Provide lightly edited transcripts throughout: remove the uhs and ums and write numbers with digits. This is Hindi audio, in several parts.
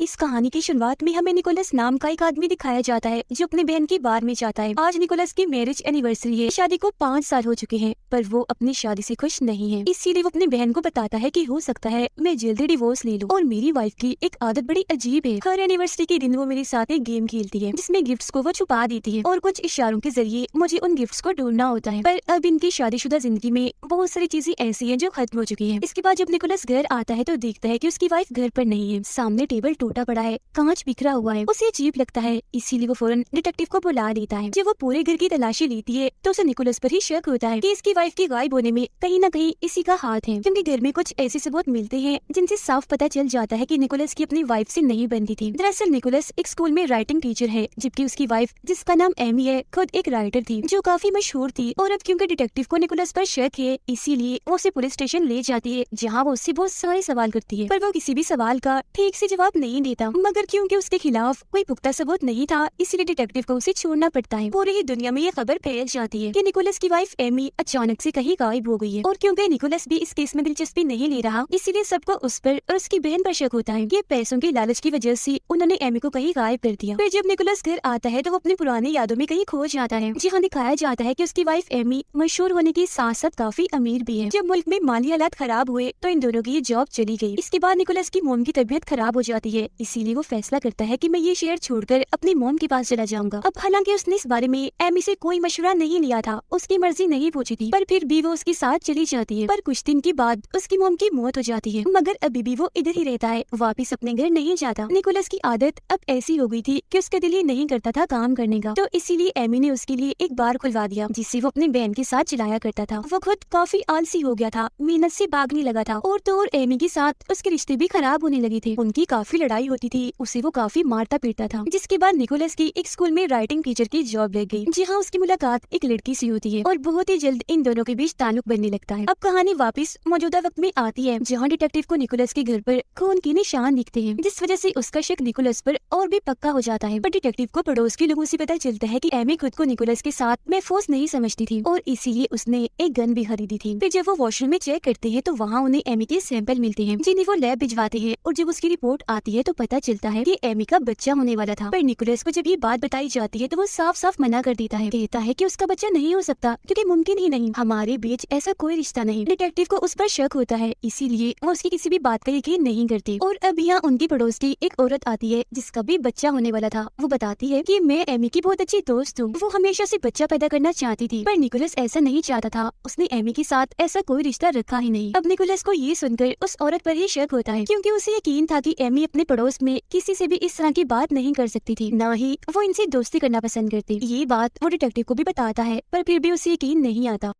इस कहानी की शुरुआत में हमें निकोलस नाम का एक आदमी दिखाया जाता है जो अपनी बहन की बार में जाता है। आज निकोलस की मैरिज एनिवर्सरी है। शादी को 5 साल हो चुके हैं पर वो अपनी शादी से खुश नहीं है। इसीलिए वो अपनी बहन को बताता है कि हो सकता है मैं जल्दी डिवोर्स ले लूं। और मेरी वाइफ की एक आदत बड़ी अजीब है। हर एनिवर्सरी के दिन वो मेरे साथ एक गेम खेलती है जिसमें गिफ्ट्स को वो छुपा देती है और कुछ इशारों के जरिए मुझे उन गिफ्ट्स को ढूंढना होता है। पर अब इनकी शादीशुदा जिंदगी में बहुत सारी चीजें ऐसी है जो खत्म हो चुकी है। इसके बाद जब निकोलस घर आता है तो देखता है की उसकी वाइफ घर पर नहीं है। सामने टेबल टूटा पड़ा है, कांच बिखरा हुआ है। उसे अजीब लगता है, इसीलिए वो फौरन डिटेक्टिव को बुला लेता है। जब वो पूरे घर की तलाशी लेती है तो उसे निकोलस पर ही शक होता है कि इसकी वाइफ के गायब होने में कहीं न कहीं इसी का हाथ है, क्योंकि घर में कुछ ऐसे सबूत मिलते हैं जिनसे साफ पता चल जाता है कि निकोलस की अपनी वाइफ से नहीं बनती थी। दरअसल निकोलस एक स्कूल में राइटिंग टीचर है, जबकि उसकी वाइफ जिसका नाम एमी है खुद एक राइटर थी जो काफी मशहूर थी। और अब क्योंकि डिटेक्टिव को निकोलस पर शक है, इसीलिए वो उसे पुलिस स्टेशन ले जाती है जहाँ वो उससे बहुत सारे सवाल करती है, पर वो किसी भी सवाल का ठीक से जवाब नहीं देता। मगर क्योंकि उसके खिलाफ कोई पुख्ता सबूत नहीं था, इसीलिए डिटेक्टिव को उसे छोड़ना पड़ता है। पूरी ही दुनिया में ये खबर फैल जाती है कि निकोलस की वाइफ एमी अचानक से कहीं गायब हो गई है। और क्योंकि निकोलस भी इस केस में दिलचस्पी नहीं ले रहा, इसीलिए सबको उस पर और उसकी बहन पर शक होता है कि पैसों के लालच की वजह से उन्होंने एमी को कहीं गायब कर दिया। फिर जब निकोलस घर आता है तो वो अपनी पुरानी यादों में कहीं खो जाता है, जहाँ दिखाया जाता है कि उसकी वाइफ एमी मशहूर होने के साथ साथ काफी अमीर भी है। जब मुल्क में माली हालात खराब हुए तो इन दोनों की जॉब चली गई। इसके बाद निकोलस की मोम की तबीयत खराब हो जाती है, इसीलिए वो फैसला करता है कि मैं ये शहर छोड़कर अपनी मोम के पास चला जाऊंगा। अब हालांकि उसने इस बारे में एमी से कोई मशवरा नहीं लिया था, उसकी मर्जी नहीं पूछी थी, पर फिर भी वो उसके साथ चली जाती है। पर कुछ दिन के बाद उसकी मोम की मौत हो जाती है, मगर अभी भी वो इधर ही रहता है, वापिस अपने घर नहीं जाता। निकोलस की आदत अब ऐसी हो गई थी कि उसका दिल ही नहीं करता था काम करने का, तो इसीलिए एमी ने उसके लिए एक बार खुलवा दिया जिससे वो अपनी बहन के साथ चलाया करता था। वो खुद काफी आलसी हो गया था, मेहनत से भागने लगा था और तो और एमी के साथ उसके रिश्ते भी खराब होने लगे थे। उनकी काफी लड़ाई होती थी, उसे वो काफी मारता पीटता था। जिसके बाद निकोलस की एक स्कूल में राइटिंग टीचर की जॉब लग गई, जहाँ उसकी मुलाकात एक लड़की से होती है और बहुत ही जल्द इन दोनों के बीच ताल्लुक बनने लगता है। अब कहानी वापस मौजूदा वक्त में आती है, जहाँ डिटेक्टिव को निकोलस के घर पर खून के निशान दिखते हैं, जिस वजह से उसका शक निकोलस पर और भी पक्का हो जाता है। पर डिटेक्टिव को पड़ोस के लोगों से पता चलता है कि एमी खुद को निकोलस के साथ महफूज नहीं समझती थी और इसीलिए उसने एक गन भी खरीदी थी। फिर जब वो वॉशरूम में चेक करते हैं तो वहाँ उन्हें एमी के सैंपल मिलते हैं, जिन्हें वो लैब भिजवाते हैं। और जब उसकी रिपोर्ट आती है तो पता चलता है कि एमी का बच्चा होने वाला था। पर निकोलस को जब ये बात बताई जाती है तो वो साफ साफ मना कर देता है, कहता है कि उसका बच्चा नहीं हो सकता, क्योंकि मुमकिन ही नहीं, हमारे बीच ऐसा कोई रिश्ता नहीं। डिटेक्टिव को उस पर शक होता है, इसीलिए वो उसकी किसी भी बात का यकीन नहीं करती। और अब यहाँ उनकी पड़ोस की एक औरत आती है जिसका भी बच्चा होने वाला था। वो बताती है कि मैं एमी की बहुत अच्छी दोस्त हूँ, वो हमेशा से बच्चा पैदा करना चाहती थी, पर निकोलस ऐसा नहीं चाहता था, उसने एमी के साथ ऐसा कोई रिश्ता रखा ही नहीं। अब निकोलस को ये सुनकर उस औरत पर ही शक होता है, क्योंकि उसे यकीन था कि एमी अपने पड़ोस में किसी से भी इस तरह की बात नहीं कर सकती थी, न ही वो इनसे दोस्ती करना पसंद करती। ये बात वो डिटेक्टिव को भी बताता है, पर फिर भी उसे यकीन नहीं आता।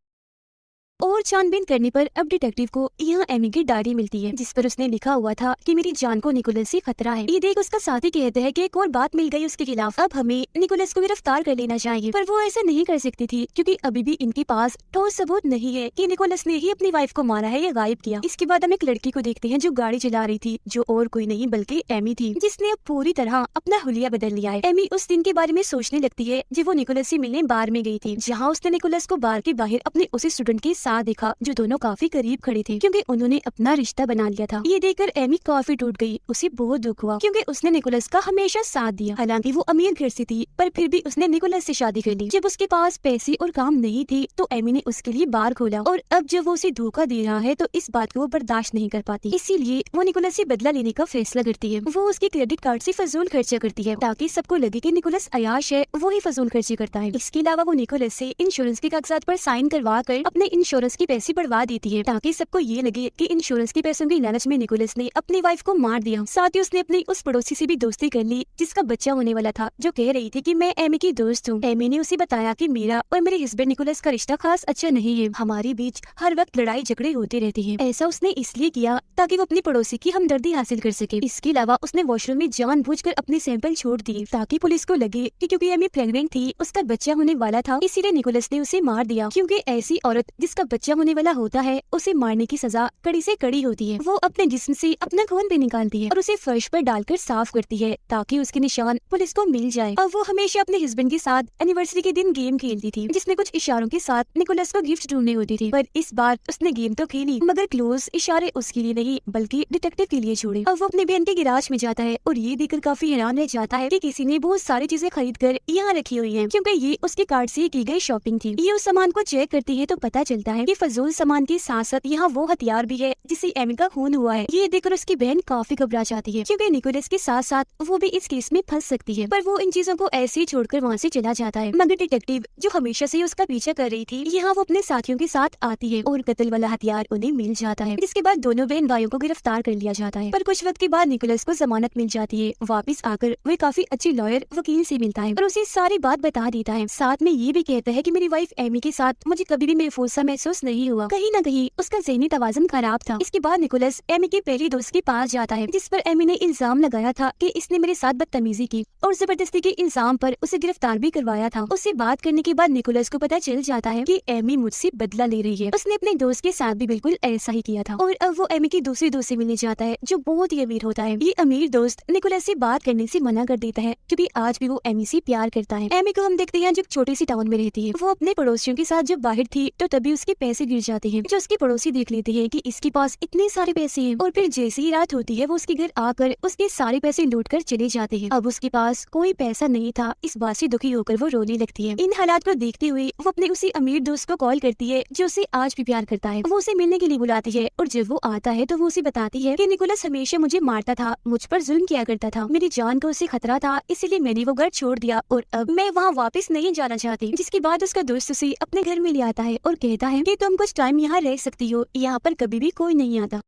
और छानबीन करने पर अब डिटेक्टिव को यहाँ एमी की डायरी मिलती है, जिस पर उसने लिखा हुआ था कि मेरी जान को निकोलस से खतरा है। ये देख उसका साथी कहता है कि एक और बात मिल गई उसके खिलाफ, अब हमें निकोलस को गिरफ्तार कर लेना चाहिए। पर वो ऐसा नहीं कर सकती थी, क्योंकि अभी भी इनके पास ठोस सबूत नहीं है कि निकोलस ने ही अपनी वाइफ को मारा है या गायब किया। इसके बाद हम एक लड़की को देखते हैं जो गाड़ी चला रही थी, जो और कोई नहीं बल्कि एमी थी, जिसने अब पूरी तरह अपना हुलिया बदल लिया है। एमी उस दिन के बारे में सोचने लगती है जब वो निकोलस से मिलने बार में गई थी, जहाँ उसने निकोलस को बार के बाहर अपने उसी स्टूडेंट के साथ देखा जो दोनों काफी करीब खड़े थे, क्योंकि उन्होंने अपना रिश्ता बना लिया था। ये देखकर एमी काफी टूट गई, उसे बहुत दुख हुआ, क्योंकि उसने निकोलस का हमेशा साथ दिया। हालांकि वो अमीर घर से थी, पर फिर भी उसने निकोलस से शादी कर ली। जब उसके पास पैसे और काम नहीं थे तो एमी ने उसके लिए बार खोला, और अब जब वो उसे धोखा दे रहा है तो इस बात को वो बर्दाश्त नहीं कर पाती, इसीलिए वो निकोलस से बदला लेने का फैसला करती है। वो उसके क्रेडिट कार्ड से फजूल खर्चा करती है ताकि सबको लगे कि निकोलस अयाश है, वो ही फजूल खर्ची करता है। इसके अलावा वो निकोलस से इंश्योरेंस के कागजात पर साइन करवा कर अपने इंश्योरेंस के पैसे बढ़वा देती है, ताकि सबको ये लगे कि इंश्योरेंस के पैसों की लालच में निकोलस ने अपनी वाइफ को मार दिया। साथ ही उसने अपनी उस पड़ोसी से भी दोस्ती कर ली जिसका बच्चा होने वाला था, जो कह रही थी कि मैं एमी की दोस्त हूँ। एमी ने उसे बताया कि मेरा और मेरे हस्बैंड निकोलस का रिश्ता खास अच्छा नहीं है, हमारे बीच हर वक्त लड़ाई झगड़े होते रहते हैं। ऐसा उसने इसलिए किया ताकि वो अपनी पड़ोसी की हमदर्दी हासिल कर सके। इसके अलावा उसने वॉशरूम में जानबूझकर अपने सैंपल छोड़ दिए ताकि पुलिस को लगे कि क्योंकि एमी प्रेग्नेंट थी, उसका बच्चा होने वाला था, इसीलिए निकोलस ने उसे मार दिया, क्योंकि ऐसी औरत जिसका जिसका बच्चा होने वाला होता है उसे मारने की सजा कड़ी से कड़ी होती है। वो अपने जिस्म से अपना खून भी निकालती है और उसे फर्श पर डालकर साफ करती है ताकि उसके निशान पुलिस को मिल जाए। और वो हमेशा अपने हस्बैंड के साथ एनिवर्सरी के दिन गेम खेलती थी जिसमें कुछ इशारों के साथ निकोलस को गिफ्ट ढूंढनी होती थी। पर इस बार उसने गेम तो खेली मगर क्लोज इशारे उसके लिए नहीं बल्कि डिटेक्टिव के लिए छोड़े। अब वो अपने बहन के गिराज में जाता है और ये देखकर काफी हैरान रह जाता है कि किसी ने बहुत सारी चीजें खरीद कर यहाँ रखी हुई है क्योंकि ये उसके कार्ड से की गई शॉपिंग थी। ये उस सामान को चेक करती है तो पता चलता है कि फजूल सामान के साथ साथ यहाँ वो हथियार भी है जिससे एमी का खून हुआ है। ये देखकर उसकी बहन काफी घबरा जाती है क्योंकि निकोलस के साथ साथ वो भी इस केस में फंस सकती है। पर वो इन चीजों को ऐसे ही छोड़कर वहाँ से चला जाता है। मगर डिटेक्टिव जो हमेशा से उसका पीछा कर रही थी यहाँ वो अपने साथियों के साथ आती है और कत्ल वाला हथियार उन्हें मिल जाता है जिसके बाद दोनों बहन भाइयों को गिरफ्तार कर लिया जाता है। पर कुछ वक्त के बाद निकोलस को जमानत मिल जाती है। वापस आकर वो काफी अच्छी लॉयर वकील से मिलता है और उसे सारी बात बता देता है। साथ में ये भी कहता है कि मेरी वाइफ एमी के साथ मुझे कभी भी महफूज सा महसूस नहीं हुआ, कहीं न कहीं उसका ज़हनी तवाज़ुन खराब था। इसके बाद निकोलस एमी के पहली दोस्त के पास जाता है जिस पर एमी ने इल्जाम लगाया था कि इसने मेरे साथ बदतमीजी की और जबरदस्ती के इल्जाम पर उसे गिरफ्तार भी करवाया था। उससे बात करने के बाद निकोलस को पता चल जाता है कि एमी मुझसे बदला ले रही है। उसने अपने दोस्त के साथ भी बिल्कुल ऐसा ही किया था। और अब वो एमी की दूसरी दोस्त से मिलने जाता है जो बहुत ही अमीर होता है। ये अमीर दोस्त निकोलस से बात करने से मना कर देता है क्योंकि आज भी वो एमी से प्यार करता है। एमी को हम देखते हैं जो छोटी सी टाउन में रहती है। वो अपने पड़ोसियों के साथ जब बाहर थी तो तभी उसके पैसे गिर जाते हैं जो उसके पड़ोसी देख लेते हैं कि इसके पास इतने सारे पैसे हैं। और फिर जैसे ही रात होती है वो उसके घर आकर उसके सारे पैसे लूट कर चले जाते हैं। अब उसके पास कोई पैसा नहीं था। इस बात से दुखी होकर वो रोने लगती है। इन हालात को देखते हुए वो अपने उसी अमीर दोस्त को कॉल करती है जो उसे आज भी प्यार करता है। वो उसे मिलने के लिए बुलाती है और जब वो आता है तो वो उसे बताती है कि निकोलस हमेशा मुझे मारता था, मुझ पर जुल्म किया करता था, मेरी जान को उसे खतरा था, इसीलिए मैंने वो घर छोड़ दिया और अब मैं वहाँ वापस नहीं जाना चाहती। जिसके बाद उसका दोस्त उसे अपने घर में ले आता है और कहता है कि तुम कुछ टाइम यहाँ रह सकती हो, यहाँ पर कभी भी कोई नहीं आता।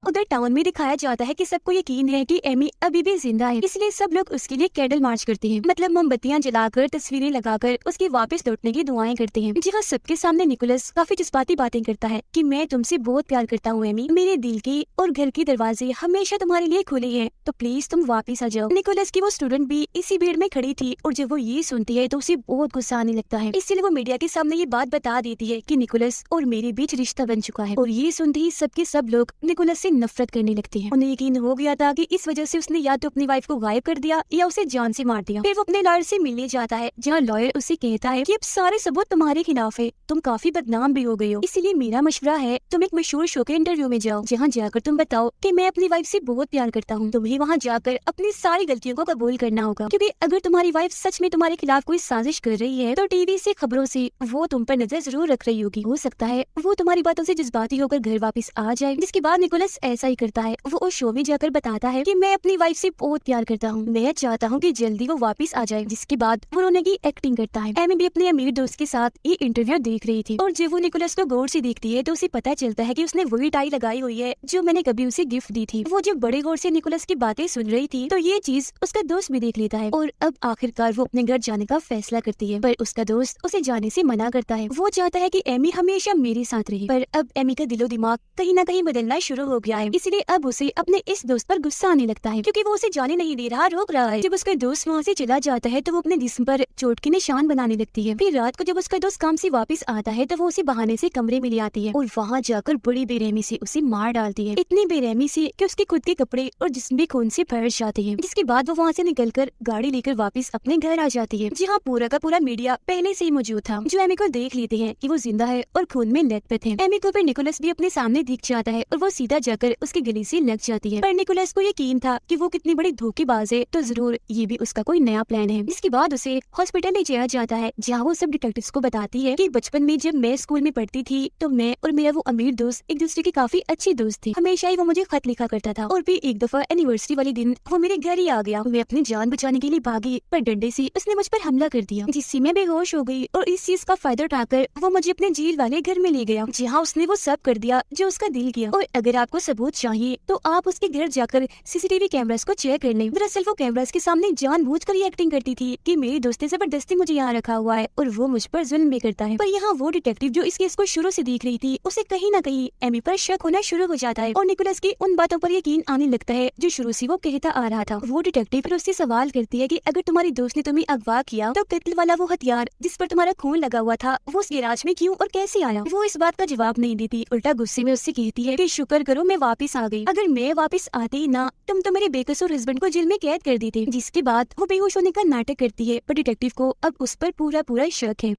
उधर टाउन में दिखाया जाता है कि सबको यकीन है कि एमी अभी भी जिंदा है, इसलिए सब लोग उसके लिए कैंडल मार्च करते हैं, मतलब मोमबत्तियां जलाकर तस्वीरें लगाकर उसके वापस लौटने की दुआएं करते हैं। जहाँ सबके सामने निकोलस काफी जज्बाती बातें करता है कि मैं तुमसे बहुत प्यार करता हूँ एमी, मेरे दिल के और घर के दरवाजे हमेशा तुम्हारे लिए खुले हैं, तो प्लीज तुम वापिस आ जाओ। निकोलस की वो स्टूडेंट भी इसी भीड़ में खड़ी थी और जब वो ये सुनती है तो उसे बहुत गुस्सा आने लगता है। इसलिए वो मीडिया के सामने ये बात बता देती है कि निकोलस और मेरे बीच रिश्ता बन चुका है। और ये सुनते ही सबके सब लोग निकोलस से नफरत करने लगते हैं। उन्हें यकीन हो गया था कि इस वजह से उसने या तो अपनी वाइफ को गायब कर दिया या उसे जान से मार दिया। फिर वो अपने लॉयर से मिलने जाता है जहाँ लॉयर उसे कहता है कि अब सारे सबूत तुम्हारे खिलाफ है, तुम काफी बदनाम भी हो गए हो, इसीलिए मेरा मशवरा है तुम एक मशहूर शो के इंटरव्यू में जाओ जहाँ जाकर तुम बताओ कि मैं अपनी वाइफ से बहुत प्यार करता हूँ। तुम्हें वहाँ जाकर अपनी सारी गलतियों को कबूल करना होगा क्योंकि अगर तुम्हारी वाइफ सच में तुम्हारे खिलाफ कोई साजिश कर रही है तो टीवी से खबरों से वो तुम पर नजर जरूर रख रही होगी। हो सकता है वो तुम्हारी बातों से जज्बाती होकर घर वापस आ जाए। जिसके बाद निकोलस ऐसा ही करता है। वो उस शो में जाकर बताता है कि मैं अपनी वाइफ से बहुत प्यार करता हूँ, मैं चाहता हूँ कि जल्दी वो वापस आ जाए। जिसके बाद वो रोने की एक्टिंग करता है। एमी भी अपने अमीर दोस्त के साथ ये इंटरव्यू देख रही थी और जब वो निकोलस को गौर से देखती है तो उसे पता चलता है कि उसने वही टाई लगाई हुई है जो मैंने कभी उसे गिफ्ट दी थी। वो जब बड़े गौर से निकोलस की बातें सुन रही थी तो ये चीज उसका दोस्त भी देख लेता है और अब आखिरकार वो अपने घर जाने का फैसला करती है। पर उसका दोस्त उसे जाने से मना करता है। वो चाहता है कि एमी हमेशा मेरे साथ रहे। पर अब एमी का दिलो दिमाग कहीं न कहीं बदलना शुरू हो गया है, इसलिए अब उसे अपने इस दोस्त पर गुस्सा आने लगता है क्योंकि वो उसे जाने नहीं दे रहा, रोक रहा है। जब उसका दोस्त वहाँ से चला जाता है तो वो अपने जिस्म पर चोट के निशान बनाने लगती है। फिर रात को जब उसका दोस्त काम से वापस आता है तो वो उसे बहाने से कमरे में ले आती है और वहाँ जाकर बड़ी बेरहमी से उसे मार डालती है, इतनी बेरहमी से कि उसके खुद के कपड़े और जिस्म भी खून से भर जाते हैं। जिसके बाद वो वहाँ से निकलकर गाड़ी लेकर वापस अपने घर आ जाती है जहाँ पूरा का पूरा मीडिया पहले से ही मौजूद था, जो एमी को देख लेते हैं कि वो जिंदा है और खून में लथपथ है। एमी को फिर निकोलस भी अपने सामने दिख जाता है और वो सीधा जाकर उसके गले से लग जाती है। पर निकोलस को यकीन था कि वो कितनी बड़ी धोखेबाज है, तो जरूर ये भी उसका कोई नया प्लान है। जिसके बाद उसे हॉस्पिटल ले जाया जाता है जहाँ वो सब डिटेक्टिव्स को बताती है कि बचपन में जब मैं स्कूल में पढ़ती थी तो मैं और मेरा वो अमीर दोस्त एक दूसरे की काफी अच्छी दोस्त थी। हमेशा ही वो मुझे खत लिखा करता था और फिर एक दफा एनिवर्सरी वाले दिन वो मेरे घर ही आ गया। मैं अपनी जान बचाने के लिए भागी पर डंडे से उसने मुझ पर हमला कर दिया जिससे मैं बेहोश हो गई और इस चीज का फायदा उठाकर वो मुझे अपने जेल वाले घर में ले गया जहाँ उसने वो सब कर दिया जो उसका दिल किया। और अगर आपको सबूत चाहिए तो आप उसके घर जाकर सीसीटीवी कैमरास को चेक कर लें। दरअसल वो कैमरास के सामने जानबूझकर ये एक्टिंग करती थी कि मेरी दोस्त ने जबरदस्ती मुझे यहाँ रखा हुआ है और वो मुझ पर जुल्म भी करता है। पर यहाँ वो डिटेक्टिव जो इस केस को शुरू से देख रही थी, उसे कहीं न कहीं एमी पर शक होना शुरू हो जाता है और निकोलस की उन बातों पर यकीन आने लगता है जो शुरू से वो कहता आ रहा था। वो डिटेक्टिव फिर उससे सवाल करती है कि अगर तुम्हारी दोस्त ने तुम्हें अगवा किया तो कत्ल वाला वो हथियार जिस पर तुम्हारा खून लगा हुआ था वो उस गैराज में क्यों और कैसे आया। वो इस बात का जवाब नहीं देती, उल्टा गुस्से में उससे कहती है कि शुक्र करो मैं वापस आ गई, अगर मैं वापस आती ना तुम तो मेरे बेकसूर हस्बैंड को जेल में कैद कर देते। जिसके बाद वो बेहोश होने का नाटक करती है, पर डिटेक्टिव को अब उस पर पूरा शक है।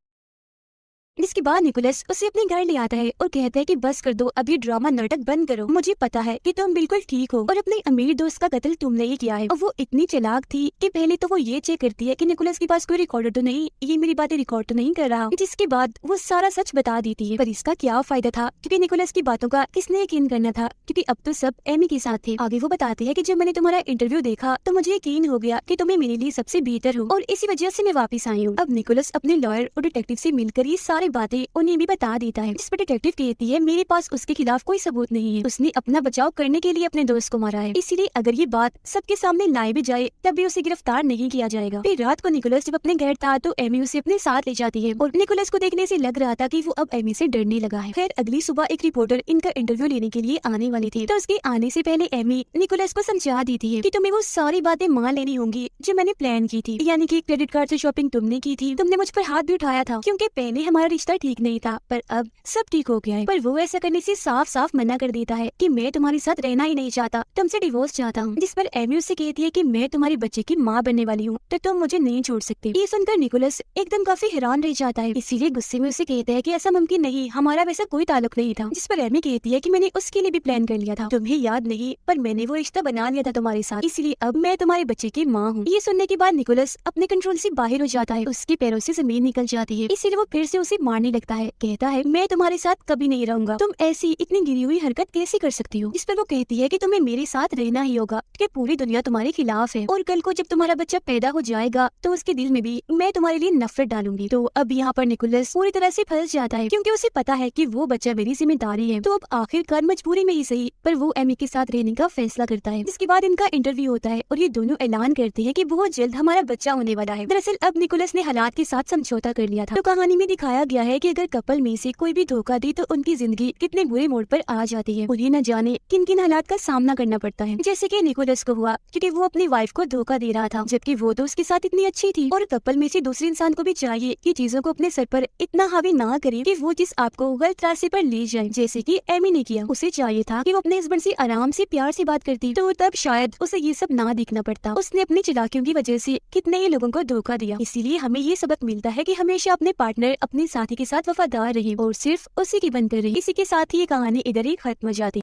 इसके बाद निकोलस उसे अपने घर ले आता है और कहता है कि बस कर दो, अभी ड्रामा नाटक बंद करो, मुझे पता है कि तुम बिल्कुल ठीक हो और अपने अमीर दोस्त का कत्ल तुमने ही किया है। और वो इतनी चालाक थी कि पहले तो वो ये चेक करती है कि निकोलस के पास कोई रिकॉर्डर तो नहीं, ये मेरी बातें रिकॉर्ड तो नहीं कर रहा, जिसके बाद वो सारा सच बता देती है। पर इसका क्या फायदा था, क्योंकि निकोलस की बातों का किसने यकीन करना था, क्योंकि अब तो सब एमी के साथ थे। आगे वो बताते हैं कि जब मैंने तुम्हारा इंटरव्यू देखा तो मुझे यकीन हो गया कि तुम्हें मेरे लिए सबसे बेहतर हो और इसी वजह से मैं वापस आई हूँ। अब निकोलस अपने लॉयर और डिटेक्टिव से मिलकर ये सारी बातें उन्हें बता देता है, जिस पर डिटेक्टिव कहती है मेरे पास उसके खिलाफ कोई सबूत नहीं है, उसने अपना बचाव करने के लिए अपने दोस्त को मारा है, इसीलिए अगर ये बात सबके सामने लाई भी जाए तब भी उसे गिरफ्तार नहीं किया जाएगा। फिर रात को निकोलस जब अपने घर था तो एमी उसे अपने साथ ले जाती है और निकोलस को देखने से लग रहा था कि वो अब एमी से डरने लगा है। फिर अगली सुबह एक रिपोर्टर इनका इंटरव्यू लेने के लिए आने वाली थी, तो उसके आने से पहले एमी निकोलस को समझा देती है कि तुम्हें वो सारी बातें मान लेनी होंगी जो मैंने प्लान की थी, यानी कि क्रेडिट कार्ड से शॉपिंग तुमने की थी, तुमने मुझ पर हाथ भी उठाया था क्योंकि पहले हमारा रिश्ता ठीक नहीं था, पर अब सब ठीक हो गया है। पर वो ऐसा करने से साफ साफ मना कर देता है कि मैं तुम्हारे साथ रहना ही नहीं चाहता, तुमसे डिवोर्स चाहता हूँ। जिस पर एमी उससे कहती है कि मैं तुम्हारे बच्चे की माँ बनने वाली हूँ तो तुम मुझे नहीं छोड़ सकती। ये सुनकर निकोलस एकदम काफी हैरान रह जाता है, इसीलिए गुस्से में उसे कहता है कि ऐसा मुमकिन नहीं, हमारा वैसा कोई ताल्लुक नहीं था। जिस पर एमी कहती है कि मैंने उसके लिए भी प्लान कर लिया था, तुम्हें याद नहीं, पर मैंने वो रिश्ता बना लिया था तुम्हारे साथ, इसलिए अब मैं तुम्हारे बच्चे की माँ हूँ। ये सुनने के बाद निकोलस अपने कंट्रोल से बाहर हो जाता है, उसके पैरों से जमीन निकल जाती है, इसीलिए वो फिर से उसे मारने लगता है। कहता है मैं तुम्हारे साथ कभी नहीं रहूंगा, तुम ऐसी इतनी गिरी हुई हरकत कैसे कर सकती हो। इस पर वो कहती है कि तुम्हें मेरे साथ रहना ही होगा क्योंकि पूरी दुनिया तुम्हारे खिलाफ है और कल को जब तुम्हारा बच्चा पैदा हो जाएगा तो उसके दिल में भी मैं तुम्हारे लिए नफरत डालूंगी। तो अब यहाँ पर निकोलस पूरी तरह से फंस जाता है क्योंकि उसे पता है कि वो बच्चा मेरी जिम्मेदारी है। तो अब आखिरकार मजबूरी में ही सही पर वो एमी के साथ रहने का फैसला करता है। जिसके बाद इनका इंटरव्यू होता है और ये दोनों ऐलान करते हैं कि बहुत जल्द हमारा बच्चा होने वाला है। दरअसल अब निकोलस ने हालात के साथ समझौता कर लिया था। तो कहानी में दिखाया गया है कि अगर कपल में से कोई भी धोखा दे तो उनकी जिंदगी कितने बुरे मोड़ पर आ जाती है, उन्हें न जाने किन किन हालात का सामना करना पड़ता है। जैसे कि निकोलस को हुआ क्योंकि वो अपनी वाइफ को धोखा दे रहा था जबकि वो तो उसके साथ इतनी अच्छी थी। और कपल में से दूसरे इंसान को भी चाहिए कि चीजों को अपने सर पर इतना हावी ना करे कि वो चीज आपको गलत रास्ते पर ले जाए, जैसे कि एमी ने किया। उसे चाहिए था कि वो अपने हस्बैंड से आराम से प्यार से बात करती तो तब शायद उसे ये सब ना देखना पड़ता। उसने अपनी चालाकियों की वजह से कितने ही लोगों को धोखा दिया। इसीलिए हमें ये सबक मिलता है कि हमेशा अपने पार्टनर अपने साथी के साथ वफादार रहे और सिर्फ उसी की बनकर रहे। इसी के साथ ही ये कहानी इधर ही खत्म हो जाती।